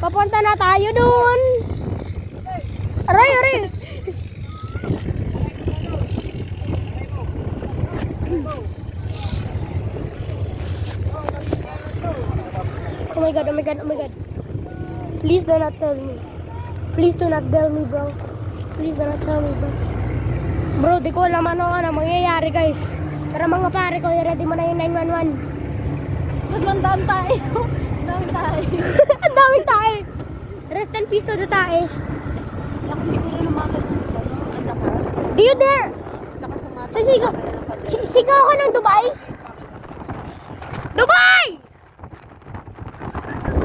Papunta na tayo dun. Aray, aray. Oh my god, oh my god, oh my god. Please do not tell me. Please do not tell me, bro. Please do not tell me, bro. Bro, di ko alam ano mangyayari, guys. Pero mga pare ko, ready mo na yung 911. Magandang tayo. Ang daming tayo. Ang daming tae. Rest in peace to the tae. Lakas siguro lumakad dito, no? Ang lakas. Do you dare? Lakas sumatak. Sisigaw. Sigaw ka ng Dubai? Dubai!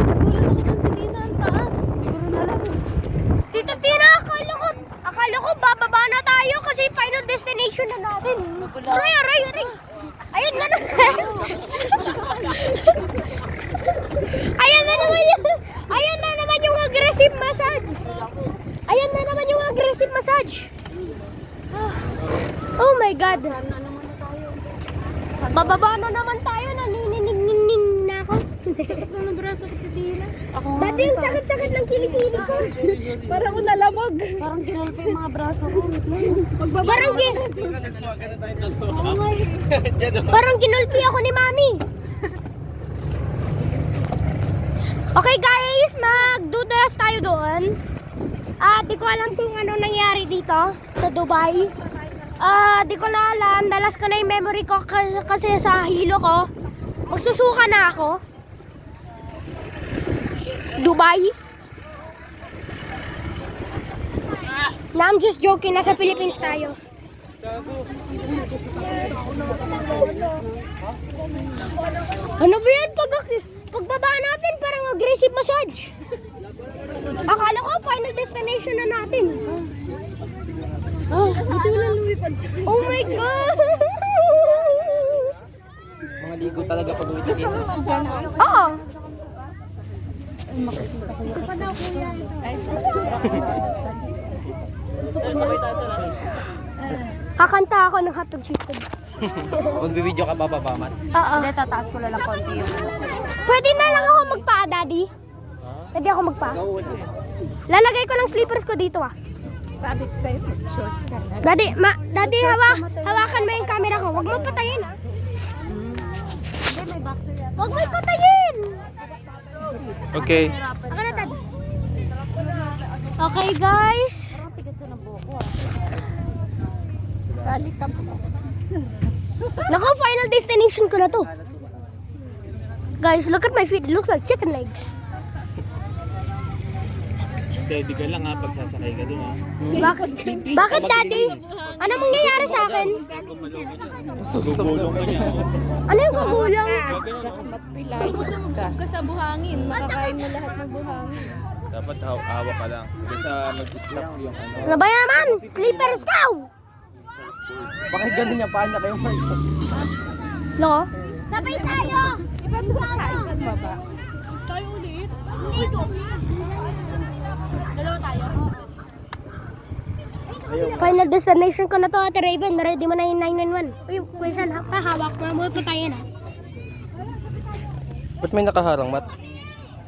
Nagulat ako ng titina, ang taas. Siguro na lang. Tito Tina, akala ko bababa na tayo kasi final destination na natin. Aray, aray, aray. Ayun nga na. Ayan na naman yung, ayan na naman yung aggressive massage. Ayan na naman yung aggressive massage. Oh my God. Sana naman na tayo. Bababa na naman tayo. Naninig-ning na ako. Sakit na ng braso ko titina. Ako nga. Dati yung sakit-sakit ng kilikili ko. Parang ko nalamog. Parang kinalpa yung mga braso ko. Parang parang kinulpi ako ni Mami. Okay guys, magdudulas tayo doon. Di ko alam kung ano nangyari dito sa Dubai. Di ko na alam. Dalas ko na yung memory ko kasi sa hilo ko. Magsusuka na ako. Dubai. No, I'm just joking. Nasa Philippines tayo. Ano ba yan? Pagbaba natin, parang aggressive massage. Akala ko, final destination na natin. Buti wala lumipad sa akin. Oh my God! Mga ligo talaga pag uwi dito. Oo. Kakanta ako ng hotdog cheese dog. Magbibideo ka bababa, Mat? Oo. Hindi, tataas ko na lang konti yung Pwede na lang ako magpa, Daddy. Pwede ako magpa. Lalagay ko ng slippers ko dito ah. sabi ko sa'yo. Short ka. Daddy, Daddy, hawakan mo yung camera ko. Huwag mo patayin ah. Hindi, may boxer yan. Huwag mo patayin. Okay. Ako na, Dad. Okay, guys. Parang tigas na ng buko ah. Sali ka po. Naku, final destination ko na to. Guys, look at my feet. It looks like chicken legs. Steady ka lang ha, pag sasakay ka dun ha. Bakit, Daddy? Ano mangyayari sa akin? Gugulong ka niya. Ano yung gagulong? Sumubsob ka sa buhangin. Makakain mo lahat ng buhangin. Dapat hawak ka lang. Kasi mag-stop yung ano. Ano ba naman? Slippers ka! Bakit ganun niya? Paano kayo first? Loko? Sabay tayo! Ibang tayo! Baba. Tayo ulit. Dito. Dalawa tayo. Final destination ko na to, Ate Raven. Ready mo na yung 911. Uy, question, hawak mo. Mo patayin ha. Ba't may nakaharang, Mat?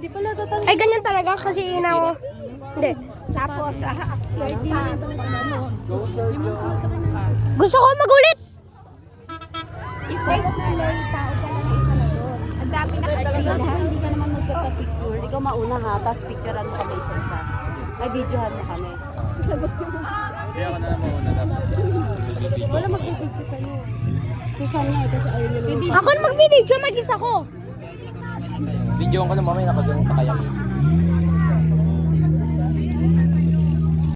Di pala tatang. Ay, ganyan talaga kasi inaw. Hindi. Tapos, hindi na ito ano. Hindi mo sumasakay na. Gusto ko magulit! Isa na tao ka lang isa na doon. Ang dami na kailangan. Hindi ka naman magpapicture. Ikaw mauna ha, tapos picturean mo kami isa-isa. Ay, videohan mo kami. Labas mo. Kaya ka na naman una dapat. Wala magbibidyo sa'yo. Si Sean nga kasi ayaw niya. Ako na magbibideo, mag-isa ko. Video ko na mamaya nakaganyan sa kayak.